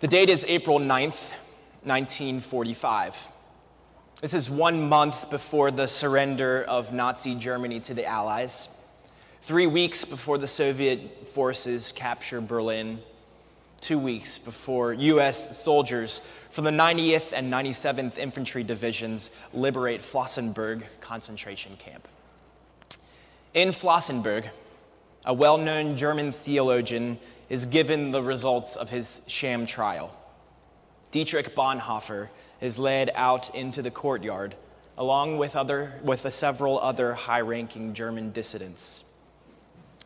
The date is April 9th, 1945. This is 1 month before the surrender of Nazi Germany to the Allies, 3 weeks before the Soviet forces capture Berlin, 2 weeks before U.S. soldiers from the 90th and 97th Infantry Divisions liberate Flossenbürg concentration camp. In Flossenbürg, a well-known German theologian is given the results of his sham trial. Dietrich Bonhoeffer is led out into the courtyard along with several other high-ranking German dissidents.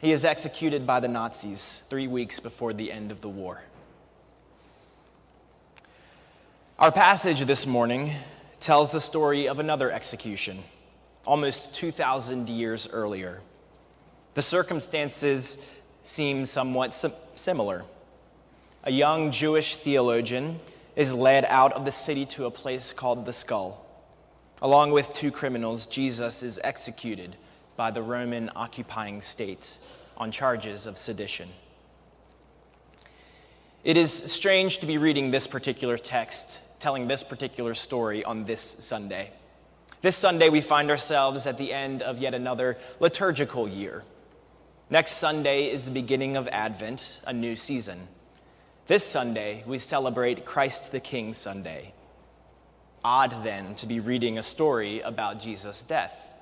He is executed by the Nazis 3 weeks before the end of the war. Our passage this morning tells the story of another execution, almost 2,000 years earlier. The circumstances seem somewhat similar. A young Jewish theologian is led out of the city to a place called the Skull. Along with 2 criminals, Jesus is executed by the Roman occupying state on charges of sedition. It is strange to be reading this particular text, telling this particular story on this Sunday. This Sunday, we find ourselves at the end of yet another liturgical year. Next Sunday is the beginning of Advent, a new season. This Sunday, we celebrate Christ the King Sunday. Odd, then, to be reading a story about Jesus' death.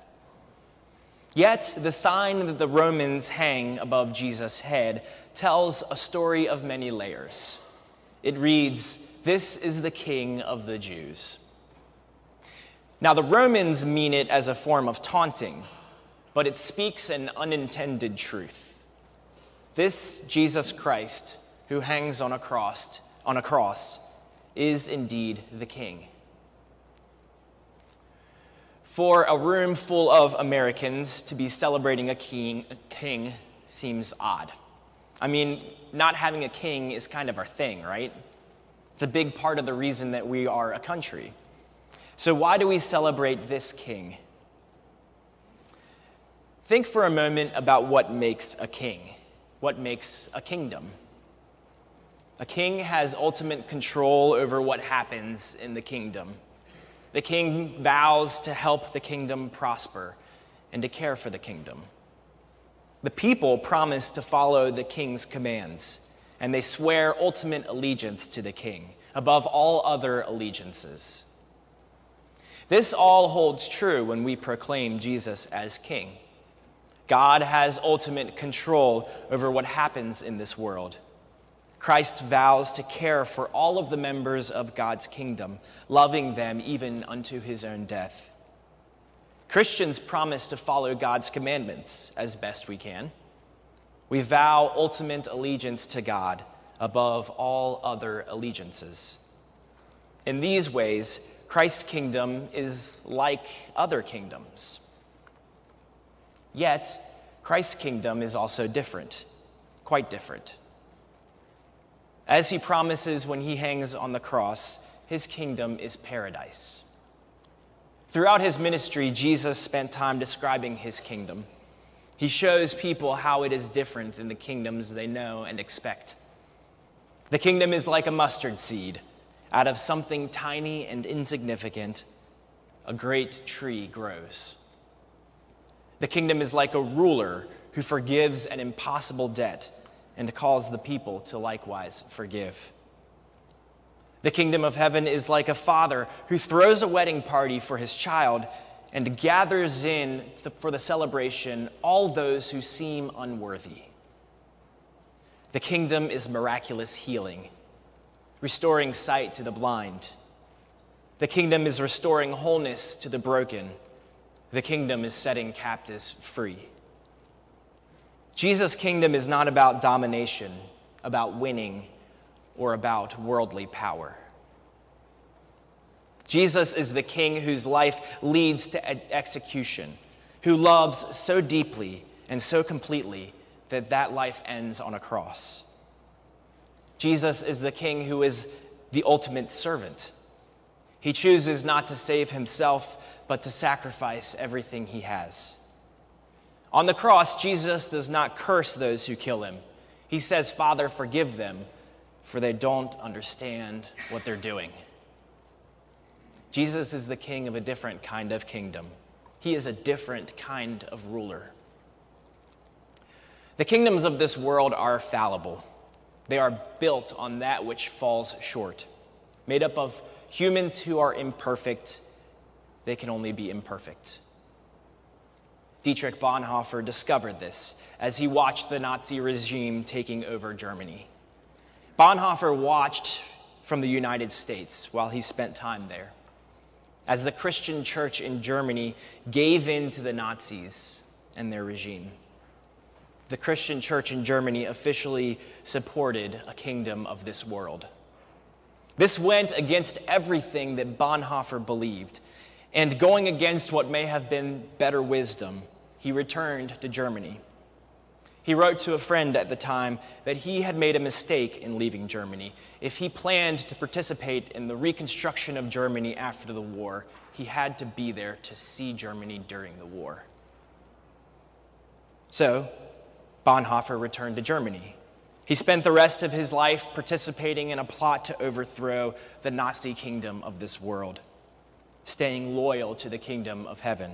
Yet, the sign that the Romans hang above Jesus' head tells a story of many layers. It reads, "This is the King of the Jews." Now, the Romans mean it as a form of taunting, but it speaks an unintended truth. This Jesus Christ, who hangs on a cross, is indeed the King. For a room full of Americans to be celebrating a king seems odd. I mean, not having a king is kind of our thing, right? It's a big part of the reason that we are a country. So why do we celebrate this king? Think for a moment about what makes a king, what makes a kingdom. A king has ultimate control over what happens in the kingdom. The king vows to help the kingdom prosper and to care for the kingdom. The people promise to follow the king's commands, and they swear ultimate allegiance to the king above all other allegiances. This all holds true when we proclaim Jesus as king. God has ultimate control over what happens in this world. Christ vows to care for all of the members of God's kingdom, loving them even unto his own death. Christians promise to follow God's commandments as best we can. We vow ultimate allegiance to God above all other allegiances. In these ways, Christ's kingdom is like other kingdoms. Yet, Christ's kingdom is also different, quite different. As he promises when he hangs on the cross, his kingdom is paradise. Throughout his ministry, Jesus spent time describing his kingdom. He shows people how it is different than the kingdoms they know and expect. The kingdom is like a mustard seed. Out of something tiny and insignificant, a great tree grows. The kingdom is like a ruler who forgives an impossible debt and calls the people to likewise forgive. The kingdom of heaven is like a father who throws a wedding party for his child and gathers in for the celebration all those who seem unworthy. The kingdom is miraculous healing, restoring sight to the blind. The kingdom is restoring wholeness to the broken. The kingdom is setting captives free. Jesus' kingdom is not about domination, about winning, or about worldly power. Jesus is the king whose life leads to execution, who loves so deeply and so completely that that life ends on a cross. Jesus is the king who is the ultimate servant. He chooses not to save himself, but to sacrifice everything he has. On the cross, Jesus does not curse those who kill him. He says, "Father, forgive them, for they don't understand what they're doing. Jesus is the king of a different kind of kingdom. He is a different kind of ruler. The kingdoms of this world are fallible. They are built on that which falls short. Made up of humans who are imperfect, they can only be imperfect. Dietrich Bonhoeffer discovered this as he watched the Nazi regime taking over Germany. Bonhoeffer watched from the United States while he spent time there, as the Christian church in Germany gave in to the Nazis and their regime. The Christian church in Germany officially supported a kingdom of this world. This went against everything that Bonhoeffer believed, and going against what may have been better wisdom, he returned to Germany. He wrote to a friend at the time that he had made a mistake in leaving Germany. If he planned to participate in the reconstruction of Germany after the war, he had to be there to see Germany during the war. So, Bonhoeffer returned to Germany. He spent the rest of his life participating in a plot to overthrow the Nazi kingdom of this world, staying loyal to the kingdom of heaven.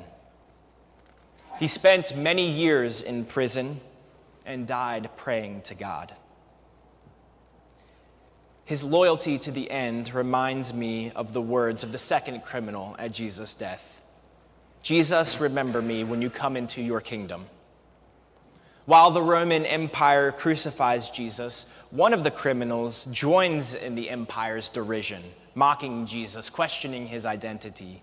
He spent many years in prison and died praying to God. His loyalty to the end reminds me of the words of the second criminal at Jesus' death. Jesus, remember me when you come into your kingdom. While the Roman Empire crucifies Jesus, one of the criminals joins in the empire's derision, mocking Jesus, questioning his identity.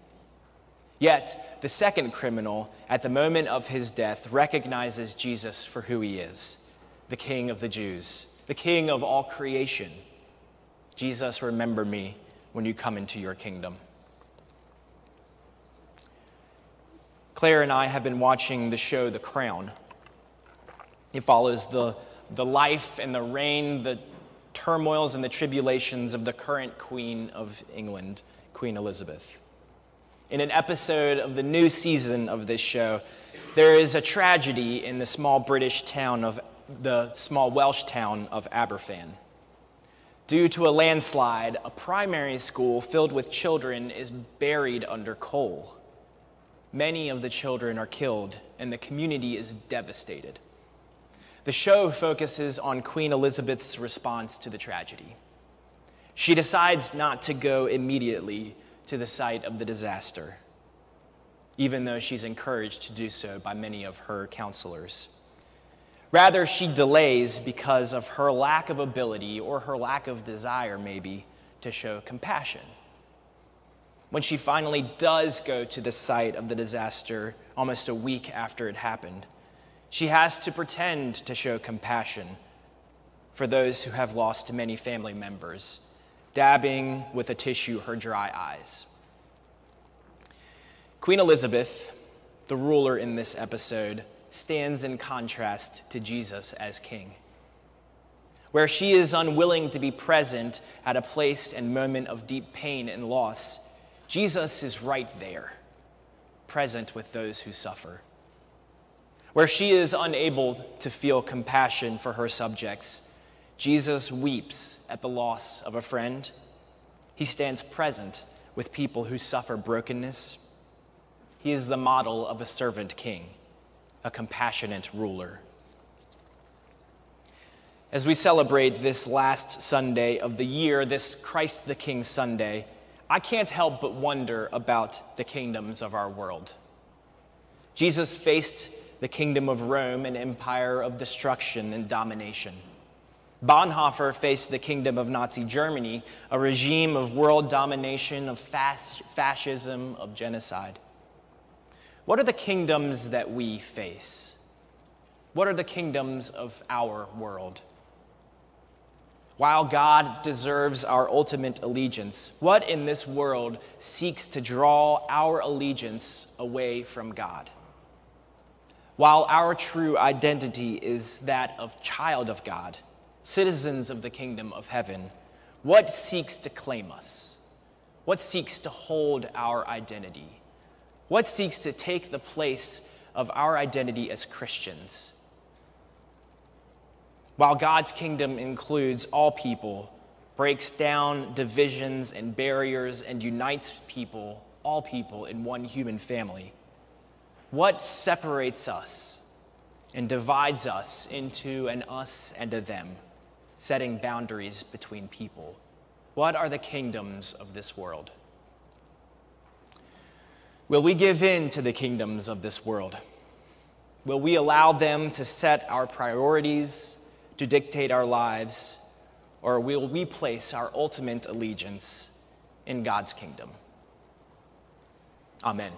Yet, the second criminal, at the moment of his death, recognizes Jesus for who he is, the King of the Jews, the King of all creation. Jesus, remember me when you come into your kingdom. Claire and I have been watching the show The Crown. It follows the life and the reign, the turmoils and the tribulations of the current Queen of England, Queen Elizabeth. In an episode of the new season of this show, there is a tragedy in the small Welsh town of Aberfan. Due to a landslide, a primary school filled with children is buried under coal. Many of the children are killed, and the community is devastated. The show focuses on Queen Elizabeth's response to the tragedy. She decides not to go immediately to the site of the disaster, even though she's encouraged to do so by many of her counselors. Rather, she delays because of her lack of ability or her lack of desire, maybe, to show compassion. When she finally does go to the site of the disaster, almost a week after it happened, she has to pretend to show compassion for those who have lost many family members, dabbing with a tissue her dry eyes. Queen Elizabeth, the ruler in this episode, stands in contrast to Jesus as king. Where she is unwilling to be present at a place and moment of deep pain and loss, Jesus is right there, present with those who suffer. Where she is unable to feel compassion for her subjects, Jesus weeps at the loss of a friend. He stands present with people who suffer brokenness. He is the model of a servant king, a compassionate ruler. As we celebrate this last Sunday of the year, this Christ the King Sunday, I can't help but wonder about the kingdoms of our world. Jesus faced the kingdom of Rome, an empire of destruction and domination. Bonhoeffer faced the kingdom of Nazi Germany, a regime of world domination, of fascism, of genocide. What are the kingdoms that we face? What are the kingdoms of our world? While God deserves our ultimate allegiance, what in this world seeks to draw our allegiance away from God? While our true identity is that of child of God, citizens of the kingdom of heaven, what seeks to claim us? What seeks to hold our identity? What seeks to take the place of our identity as Christians? While God's kingdom includes all people, breaks down divisions and barriers and unites people, all people, in one human family? What separates us and divides us into an us and a them, setting boundaries between people? What are the kingdoms of this world? Will we give in to the kingdoms of this world? Will we allow them to set our priorities, to dictate our lives, or will we place our ultimate allegiance in God's kingdom? Amen.